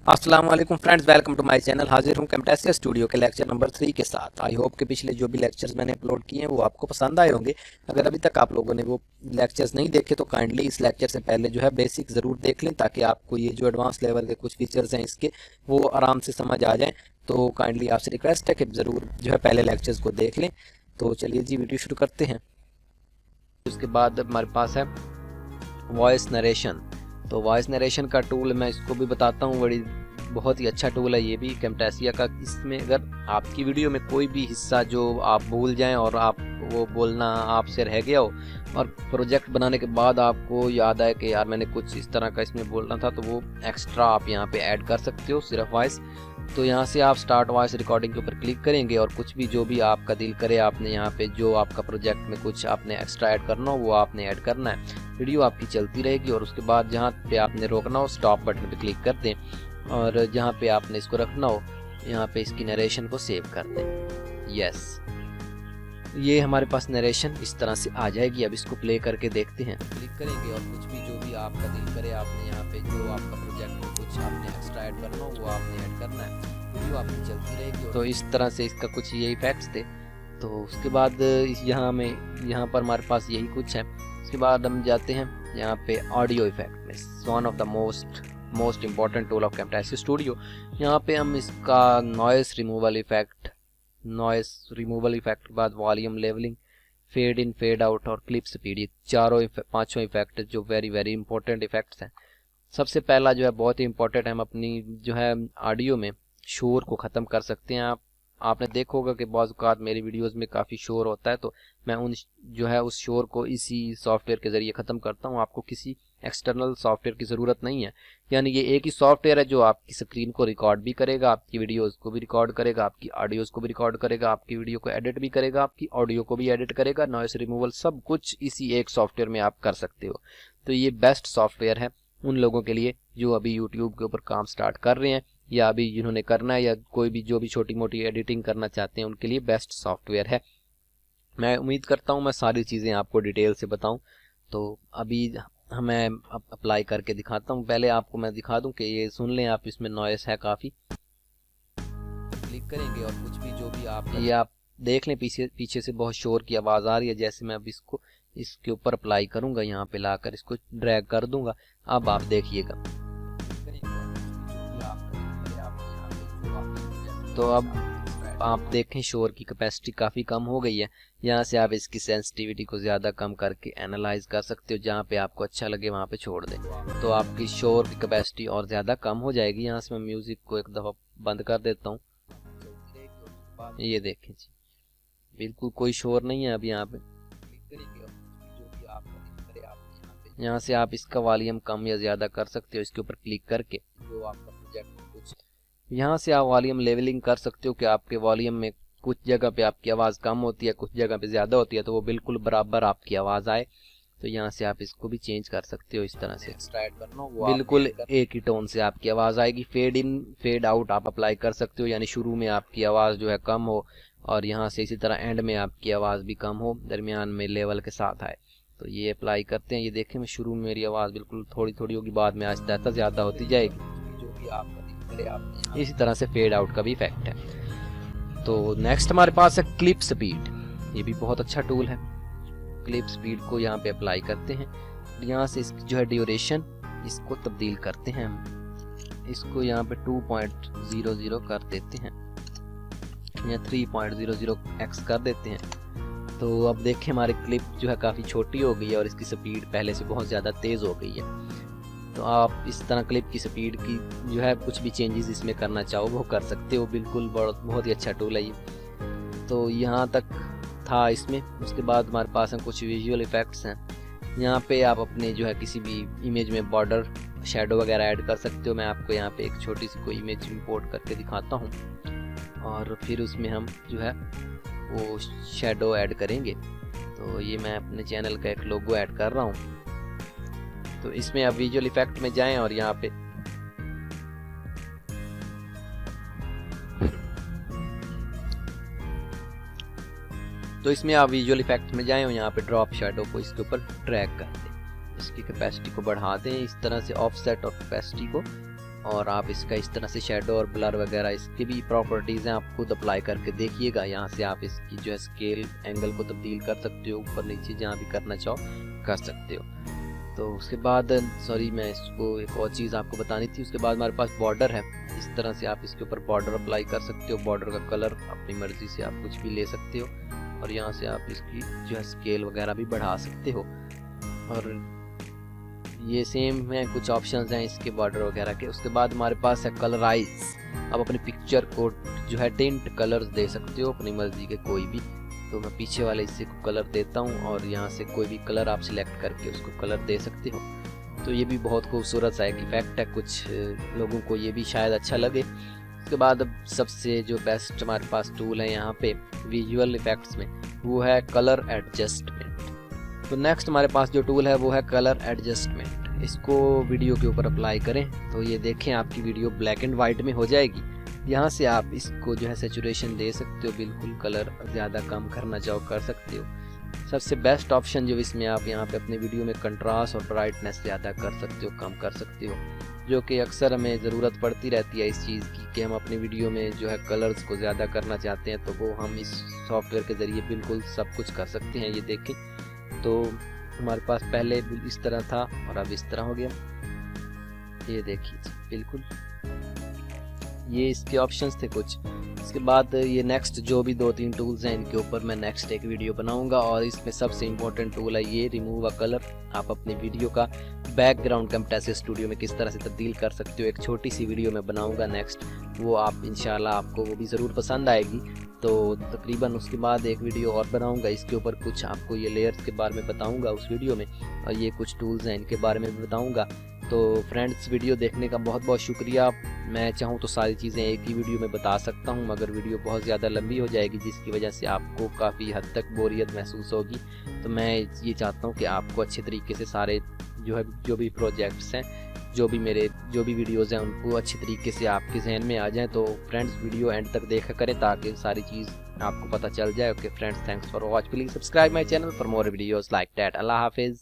अस्सलाम वालेकुम friends, welcome to my channel. हाजिर हूँ कैमटेसिया स्टूडियो के लेक्चर नंबर 3 के साथ। आई होप कि पिछले जो भी लेक्चर्स मैंने अपलोड किए हैं वो आपको पसंद आए होंगे। अगर अभी तक आप लोगों ने वो लेक्चर्स नहीं देखे तो काइंडली इस लेक्चर से पहले जो है बेसिक ज़रूर देख लें, ताकि आपको ये जो एडवांस लेवल के कुछ फीचर्स हैं इसके वो आराम से समझ आ जाएँ। तो काइंडली आपसे रिक्वेस्ट है कि ज़रूर जो है पहले लेक्चर्स को देख लें। तो चलिए जी, वीडियो शुरू करते हैं। उसके बाद हमारे पास है वॉइस नरेशन। तो वॉइस नरेशन का टूल मैं इसको भी बताता हूँ, बहुत ही अच्छा टूल है ये भी कैमटेसिया का। इसमें अगर आपकी वीडियो में कोई भी हिस्सा जो आप भूल जाएं और आप वो बोलना आपसे रह गया हो और प्रोजेक्ट बनाने के बाद आपको याद आए कि यार मैंने कुछ इस तरह का इसमें बोलना था, तो वो एक्स्ट्रा आप यहाँ पे ऐड कर सकते हो सिर्फ वॉइस। तो यहाँ से आप स्टार्ट वॉइस रिकॉर्डिंग के ऊपर क्लिक करेंगे और कुछ भी जो भी आपका दिल करे आपने यहाँ पे जो आपका प्रोजेक्ट में कुछ आपने एक्स्ट्रा ऐड करना हो वो आपने ऐड करना है। वीडियो आपकी चलती रहेगी और उसके बाद जहाँ पे आपने रोकना हो स्टॉप बटन पे क्लिक कर दें और जहाँ पे आपने इसको रखना हो यहाँ पे इसकी नरेशन को सेव कर दें। यस, ये हमारे पास नरेशन इस तरह से आ जाएगी। अब इसको प्ले करके देखते हैं। क्लिक करेंगे और कुछ भी जो भी आपका दिल करे आपने यहाँ पे जो आपका प्रोजेक्ट में कुछ आपने एक्स्ट्रा ऐड करना हो वो आपने ऐड करना है। वीडियो आपकी चलती रहेगी। तो इस तरह से इसका कुछ ये इफेक्ट्स थे। तो उसके बाद यहाँ पर हमारे पास यही कुछ है। उसके बाद हम जाते हैं यहाँ पे ऑडियो इफेक्ट में, one of the most important tool of Camtasia Studio. यहाँ पे हम इसका नॉइस रिमूवल इफेक्ट के बाद volume levelling, fade in fade out और क्लिप स्पीड, ये पांचों इफेक्ट जो वेरी वेरी इंपॉर्टेंट इफेक्ट्स हैं। सबसे पहला जो है बहुत ही इंपॉर्टेंट है, हम अपनी जो है ऑडियो में शोर को ख़त्म कर सकते हैं। आपने देखा होगा कि बाज़ औक़ात मेरी वीडियोस में काफ़ी शोर होता है, तो मैं उस शोर को इसी सॉफ्टवेयर के ज़रिए ख़त्म करता हूँ। आपको किसी एक्सटर्नल सॉफ्टवेयर की ज़रूरत नहीं है, यानी ये एक ही सॉफ्टवेयर है जो आपकी स्क्रीन को रिकॉर्ड भी करेगा, आपकी वीडियोस को भी रिकॉर्ड करेगा, आपकी ऑडियोज़ को भी रिकॉर्ड करेगा, आपकी वीडियो को एडिट भी करेगा, आपकी ऑडियो को भी एडिट करेगा, नॉइस रिमूवल सब कुछ इसी एक सॉफ्टवेयर में आप कर सकते हो। तो ये बेस्ट सॉफ्टवेयर है उन लोगों के लिए जो अभी यूट्यूब के ऊपर काम स्टार्ट कर रहे हैं या अभी जिन्होंने करना है या कोई भी जो भी छोटी मोटी एडिटिंग करना चाहते हैं उनके लिए बेस्ट सॉफ्टवेयर है। मैं उम्मीद करता हूँ मैं सारी चीज़ें आपको डिटेल से बताऊँ। तो अभी मैं अप्लाई करके दिखाता हूँ। पहले आपको मैं दिखा दूँ कि ये सुन लें आप, इसमें नॉइस है काफ़ी। क्लिक करेंगे और कुछ भी जो भी आप देख लें पीछे से बहुत शोर की आवाज़ आ रही है। जैसे मैं अब इसके ऊपर अप्लाई करूँगा, यहाँ पे लाकर इसको ड्रैग कर दूँगा। अब आप देखिएगा, तो अब आप देखें शोर की कैपेसिटी काफ़ी कम हो गई है। यहाँ से आप इसकी सेंसिटिविटी को ज़्यादा कम करके एनालाइज कर सकते हो, जहाँ पे आपको अच्छा लगे वहाँ पे छोड़ दें, तो आपकी शोर की कैपेसिटी और ज़्यादा कम हो जाएगी। यहाँ से मैं म्यूज़िक को एक दफ़ा बंद कर देता हूँ। ये देखें जी, बिल्कुल कोई शोर नहीं है अब यहाँ पे। यहाँ से आप इसका वॉल्यूम कम या ज़्यादा कर सकते हो इसके ऊपर क्लिक करके। जो आपका प्रोजेक्ट कुछ यहाँ से आप वॉल्यूम लेवलिंग कर सकते हो कि आपके वॉल्यूम में कुछ जगह पे आपकी आवाज़ कम होती है, कुछ जगह पे ज़्यादा होती है, तो वो बिल्कुल बराबर आपकी आवाज़ आए। तो यहाँ से आप इसको भी चेंज कर सकते हो इस तरह से, बिल्कुल एक ही टोन से आपकी आवाज़ आएगी। फेड इन फेड आउट आप अप्लाई कर सकते हो, यानी शुरू में आपकी आवाज़ जो है कम हो और यहाँ से इसी तरह एंड में आपकी आवाज़ भी कम हो, दरमियान में लेवल के साथ आए। तो ये अप्लाई करते हैं। ये देखें, मैं शुरू में मेरी आवाज़ बिल्कुल थोड़ी थोड़ी होगी, बाद में आहिस्ता आहिस्ता ज़्यादा होती जाएगी। जो भी आपका इसी तरह से फेड आउट का भी इफेक्ट है। तो नेक्स्ट हमारे पास है क्लिप स्पीड। ये भी बहुत अच्छा टूल है। क्लिप स्पीड को यहाँ पे अप्लाई करते हैं। यहाँ से इसकी जो है ड्यूरेशन इसको तब्दील करते हैं। हम इसको यहाँ पे 2.00 कर देते हैं या 3.00x कर देते हैं। तो अब देखें हमारी क्लिप जो है काफ़ी छोटी हो गई है और इसकी स्पीड पहले से बहुत ज़्यादा तेज़ हो गई है। तो आप इस तरह क्लिप की स्पीड की जो है कुछ भी चेंजेस इसमें करना चाहो वो कर सकते हो। बिल्कुल बहुत ही अच्छा टूल है ये। तो यहाँ तक था इसमें। उसके बाद हमारे पास हैं कुछ विजुअल इफ़ेक्ट्स हैं। यहाँ पे आप अपने जो है किसी भी इमेज में बॉर्डर शेडो वगैरह ऐड कर सकते हो। मैं आपको यहाँ पे एक छोटी सी कोई इमेज इंपोर्ट करके दिखाता हूँ और फिर उसमें हम जो है वो शेडो ऐड करेंगे। तो ये मैं अपने चैनल का एक लोगो ऐड कर रहा हूँ। तो इसमें आप विजुअल इफेक्ट में जाएं और यहाँ पे आप विजुअल इफेक्ट में जाएं और यहाँ पे ड्रॉप शेडो को इसके ऊपर ड्रैग कर दें। इसकी कैपेसिटी को बढ़ा दें इस तरह से, ऑफसेट और कैपेसिटी को और आप इसका इस तरह से शेडो और ब्लर वगैरह इसकी भी प्रॉपर्टीज़ हैं, आप खुद अप्लाई करके देखिएगा। यहाँ से आप इसकी जो है स्केल एंगल को तब्दील कर सकते हो, ऊपर नीचे जहाँ भी करना चाहो कर सकते हो। तो उसके बाद सॉरी मैं इसको एक और चीज़ आपको बतानी थी, उसके बाद हमारे पास बॉर्डर है। इस तरह से आप इसके ऊपर बॉर्डर अप्लाई कर सकते हो। बॉर्डर का कलर अपनी मर्ज़ी से आप कुछ भी ले सकते हो और यहाँ से आप इसकी जो है स्केल वगैरह भी बढ़ा सकते हो। और ये सेम है, कुछ ऑप्शंस हैं इसके बॉर्डर वगैरह के। उसके बाद हमारे पास है कलराइज। आप अपनी पिक्चर को जो है टिंट कलर्स दे सकते हो अपनी मर्जी के कोई भी। तो मैं पीछे वाले हिस्से को कलर देता हूँ और यहाँ से कोई भी कलर आप सिलेक्ट करके उसको कलर दे सकते हो। तो ये भी बहुत खूबसूरत सा एक इफेक्ट है, कुछ लोगों को ये भी शायद अच्छा लगे। उसके बाद अब सबसे जो बेस्ट हमारे पास टूल है यहाँ पे विजुअल इफेक्ट्स में, वो है कलर एडजस्टमेंट। तो नेक्स्ट हमारे पास जो टूल है वो है कलर एडजस्टमेंट। इसको वीडियो के ऊपर अप्लाई करें तो ये देखें आपकी वीडियो ब्लैक एंड वाइट में हो जाएगी। यहाँ से आप इसको जो है सैचुरेशन दे सकते हो, बिल्कुल कलर ज़्यादा कम करना चाहो कर सकते हो। सबसे बेस्ट ऑप्शन जो इसमें आप यहाँ पे अपने वीडियो में कंट्रास्ट और ब्राइटनेस ज़्यादा कर सकते हो, कम कर सकते हो, जो कि अक्सर हमें ज़रूरत पड़ती रहती है इस चीज़ की कि हम अपनी वीडियो में जो है कलर्स को ज़्यादा करना चाहते हैं, तो वो हम इस सॉफ्टवेयर के ज़रिए बिल्कुल सब कुछ कर सकते हैं। ये देखें तो हमारे पास पहले इस तरह था और अब इस तरह हो गया। ये देखिए बिल्कुल ये इसके ऑप्शंस थे कुछ। इसके बाद ये नेक्स्ट जो भी 2-3 टूल्स हैं इनके ऊपर मैं नेक्स्ट एक वीडियो बनाऊंगा। और इसमें सबसे इम्पोर्टेंट टूल है ये रिमूव अ कलर। आप अपनी वीडियो का बैकग्राउंड कैमटासिया स्टूडियो में किस तरह से तब्दील कर सकते हो, एक छोटी सी वीडियो में बनाऊंगा नेक्स्ट। वो आप इंशाल्लाह आपको वो भी ज़रूर पसंद आएगी। तो तकरीबन उसके बाद एक वीडियो और बनाऊंगा इसके ऊपर, कुछ आपको ये लेयर्स के बारे में बताऊंगा उस वीडियो में, और ये कुछ टूल्स हैं इनके बारे में भी बताऊंगा। तो फ्रेंड्स वीडियो देखने का बहुत बहुत शुक्रिया। मैं चाहूँ तो सारी चीज़ें एक ही वीडियो में बता सकता हूँ, मगर वीडियो बहुत ज़्यादा लंबी हो जाएगी जिसकी वजह से आपको काफ़ी हद तक बोरियत महसूस होगी। तो मैं ये चाहता हूँ कि आपको अच्छे तरीके से सारे जो भी प्रोजेक्ट्स हैं, जो भी वीडियोज़ हैं उनको अच्छे तरीके से आपके जहन में आ जाएँ। तो फ्रेंड्स वीडियो एंड तक देखा करें ताकि सारी चीज़ आपको पता चल जाए। Okay friends, thanks for watch. Please subscribe my channel for more videos like that. अल्लाह हाफिज़।